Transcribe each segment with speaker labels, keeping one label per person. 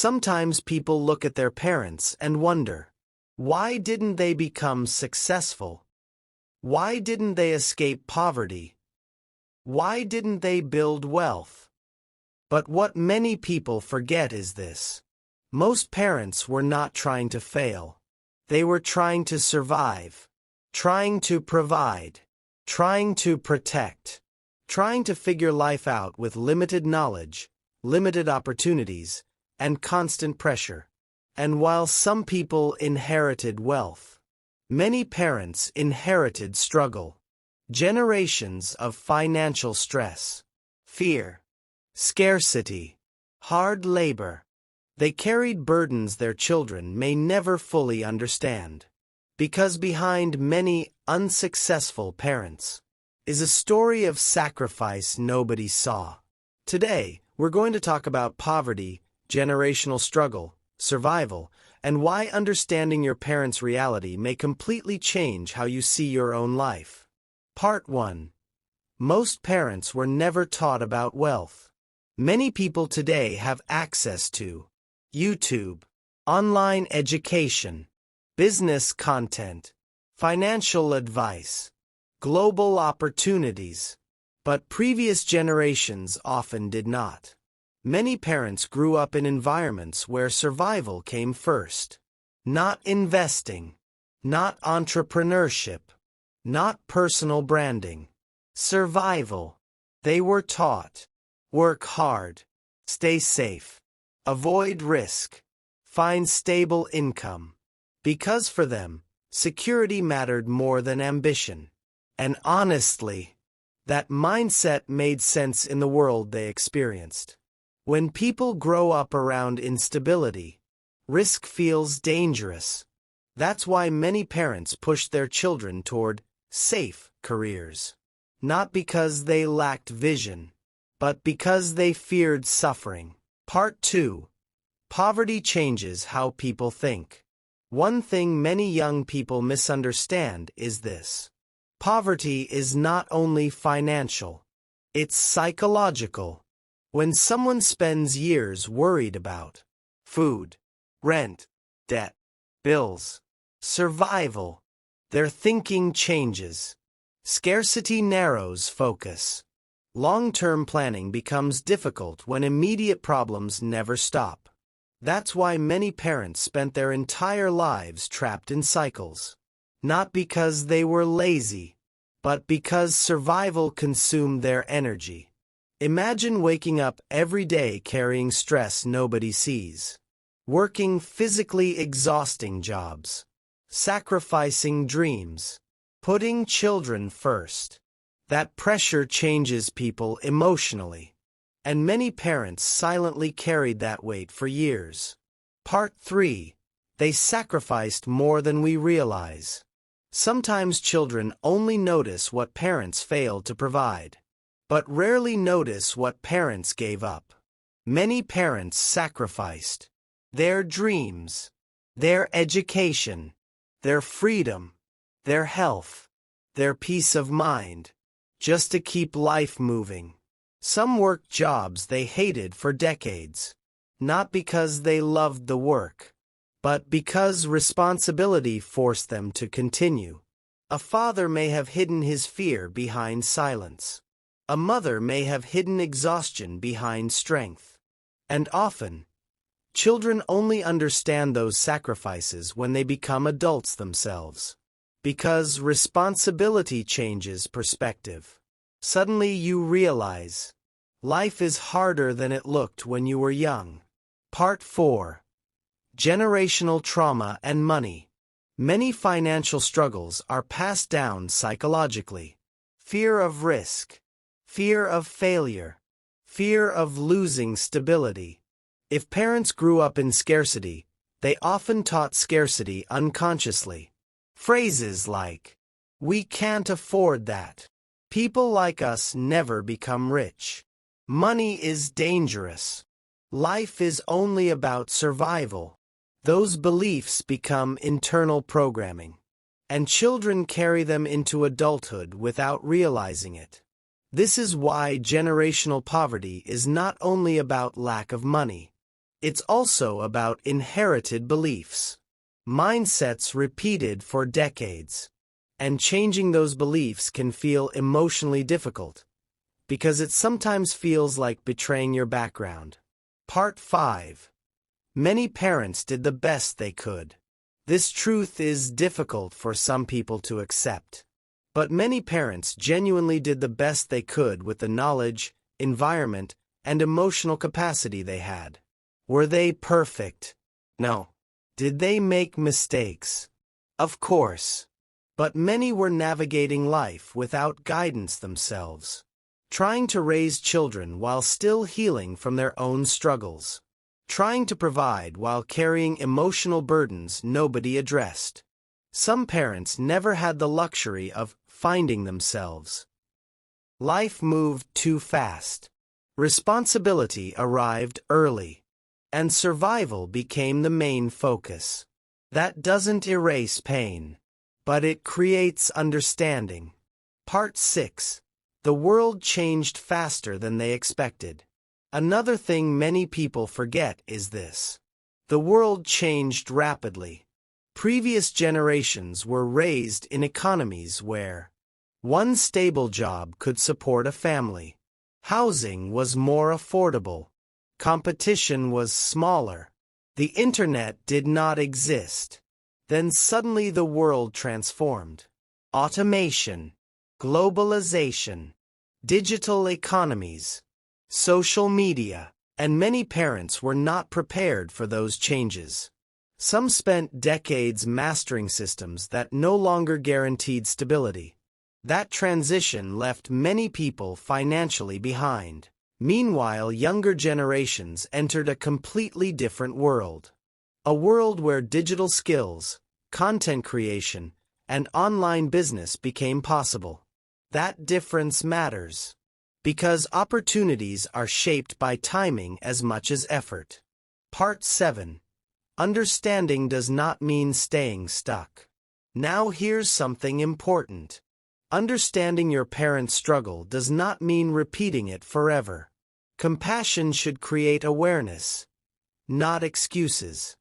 Speaker 1: Sometimes people look at their parents and wonder, why didn't they become successful? Why didn't they escape poverty? Why didn't they build wealth? But what many people forget is this. Most parents were not trying to fail. They were trying to survive, trying to provide, trying to protect, trying to figure life out with limited knowledge, limited opportunities, and constant pressure. And while some people inherited wealth, many parents inherited struggle, generations of financial stress, fear, scarcity, hard labor. They carried burdens their children may never fully understand. Because behind many unsuccessful parents is a story of sacrifice nobody saw. Today, we're going to talk about poverty, generational struggle, survival, and why understanding your parents' reality may completely change how you see your own life. Part 1. Most parents were never taught about wealth. Many people today have access to YouTube, online education, business content, financial advice, global opportunities. But previous generations often did not. Many parents grew up in environments where survival came first. Not investing, not entrepreneurship, not personal branding. Survival. They were taught. Work hard. Stay safe. Avoid risk. Find stable income. Because for them, security mattered more than ambition. And honestly, that mindset made sense in the world they experienced. When people grow up around instability, risk feels dangerous. That's why many parents push their children toward safe careers. Not because they lacked vision, but because they feared suffering. Part 2. Poverty changes how people think. One thing many young people misunderstand is this. Poverty is not only financial, it's psychological. When someone spends years worried about food, rent, debt, bills, survival, their thinking changes. Scarcity narrows focus. Long-term planning becomes difficult when immediate problems never stop. That's why many parents spent their entire lives trapped in cycles. Not because they were lazy, but because survival consumed their energy. Imagine waking up every day carrying stress nobody sees. Working physically exhausting jobs. Sacrificing dreams. Putting children first. That pressure changes people emotionally. And many parents silently carried that weight for years. Part 3. They sacrificed more than we realize. Sometimes children only notice what parents failed to provide, but rarely notice what parents gave up. Many parents sacrificed their dreams, their education, their freedom, their health, their peace of mind, just to keep life moving. Some worked jobs they hated for decades, not because they loved the work, but because responsibility forced them to continue. A father may have hidden his fear behind silence. A mother may have hidden exhaustion behind strength. And often, children only understand those sacrifices when they become adults themselves. Because responsibility changes perspective. Suddenly you realize, life is harder than it looked when you were young. Part 4. Generational trauma and money. Many financial struggles are passed down psychologically. Fear of risk, fear of failure, fear of losing stability. If parents grew up in scarcity, they often taught scarcity unconsciously. Phrases like, "We can't afford that." "People like us never become rich." "Money is dangerous." "Life is only about survival." Those beliefs become internal programming, and children carry them into adulthood without realizing it. This is why generational poverty is not only about lack of money, It's also about inherited beliefs. Mindsets repeated for decades. And changing those beliefs can feel emotionally difficult, because it sometimes feels like betraying your background. Part 5. Many parents did the best they could. This truth is difficult for some people to accept. But many parents genuinely did the best they could with the knowledge, environment, and emotional capacity they had. Were they perfect? No. Did they make mistakes? Of course. But many were navigating life without guidance themselves, trying to raise children while still healing from their own struggles, trying to provide while carrying emotional burdens nobody addressed. Some parents never had the luxury of finding themselves. Life moved too fast. Responsibility arrived early, and survival became the main focus. That doesn't erase pain, but it creates understanding. Part 6. The world changed faster than they expected. Another thing many people forget is this. The world changed rapidly. Previous generations were raised in economies where one stable job could support a family. Housing was more affordable. Competition was smaller. The internet did not exist. Then suddenly the world transformed. Automation, globalization, digital economies, social media, and many parents were not prepared for those changes. Some spent decades mastering systems that no longer guaranteed stability. That transition left many people financially behind. Meanwhile, younger generations entered a completely different world. A world where digital skills, content creation, and online business became possible. That difference matters, because opportunities are shaped by timing as much as effort. Part 7. Understanding does not mean staying stuck. Now here's something important. Understanding your parents' struggle does not mean repeating it forever. Compassion should create awareness, not excuses.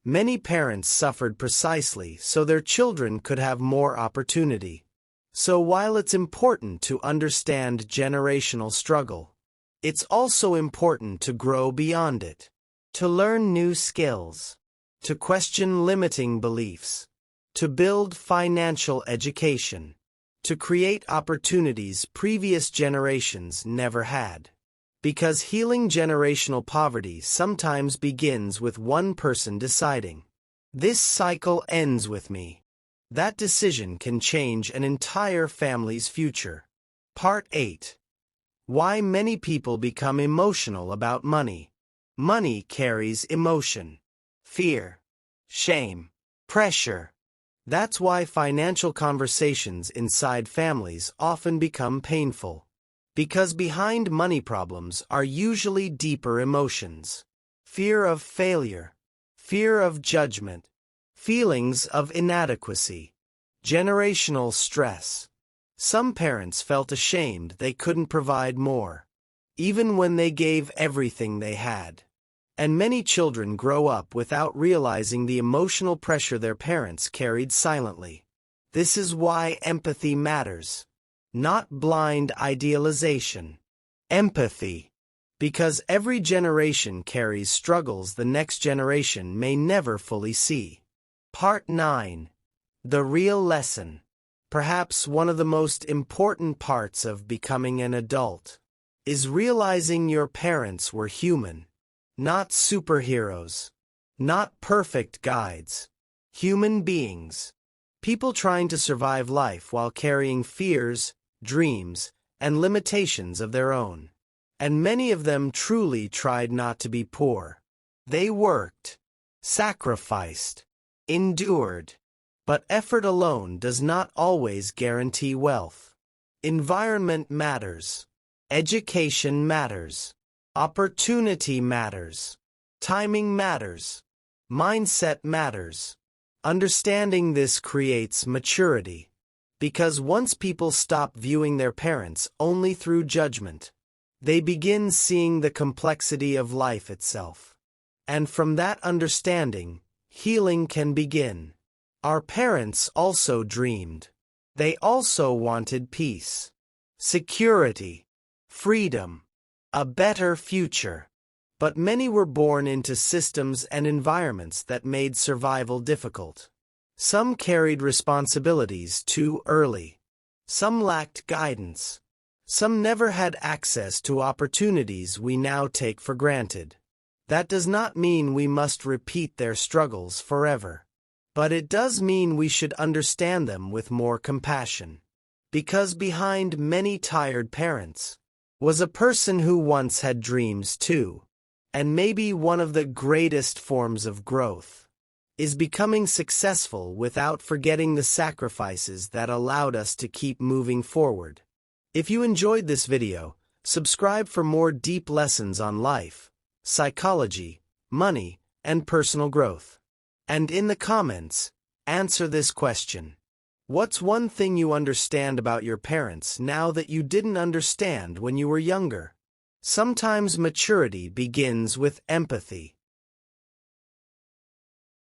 Speaker 1: Many parents suffered precisely so their children could have more opportunity. So while it's important to understand generational struggle, it's also important to grow beyond it, to learn new skills, to question limiting beliefs, to build financial education, to create opportunities previous generations never had. Because healing generational poverty sometimes begins with one person deciding, "This cycle ends with me." That decision can change an entire family's future. Part 8. Why many people become emotional about money. Money carries emotion, fear, shame, pressure. That's why financial conversations inside families often become painful. Because behind money problems are usually deeper emotions. Fear of failure, fear of judgment, feelings of inadequacy, generational stress. Some parents felt ashamed they couldn't provide more, even when they gave everything they had. And many children grow up without realizing the emotional pressure their parents carried silently. This is why empathy matters. Not blind idealization. Empathy. Because every generation carries struggles the next generation may never fully see. Part 9. The real lesson. Perhaps one of the most important parts of becoming an adult is realizing your parents were human, not superheroes, not perfect guides, human beings, people trying to survive life while carrying fears, dreams, and limitations of their own. And many of them truly tried not to be poor. They worked, sacrificed, endured. But effort alone does not always guarantee wealth. Environment matters. Education matters. Opportunity matters. Timing matters. Mindset matters. Understanding this creates maturity. Because once people stop viewing their parents only through judgment, they begin seeing the complexity of life itself. And from that understanding, healing can begin. Our parents also dreamed. They also wanted peace, security, freedom, a better future. But many were born into systems and environments that made survival difficult. Some carried responsibilities too early. Some lacked guidance. Some never had access to opportunities we now take for granted. That does not mean we must repeat their struggles forever. But it does mean we should understand them with more compassion. Because behind many tired parents was a person who once had dreams too. And maybe one of the greatest forms of growth is becoming successful without forgetting the sacrifices that allowed us to keep moving forward. If you enjoyed this video, subscribe for more deep lessons on life, psychology, money, and personal growth. And in the comments, answer this question. What's one thing you understand about your parents now that you didn't understand when you were younger? Sometimes maturity begins with empathy.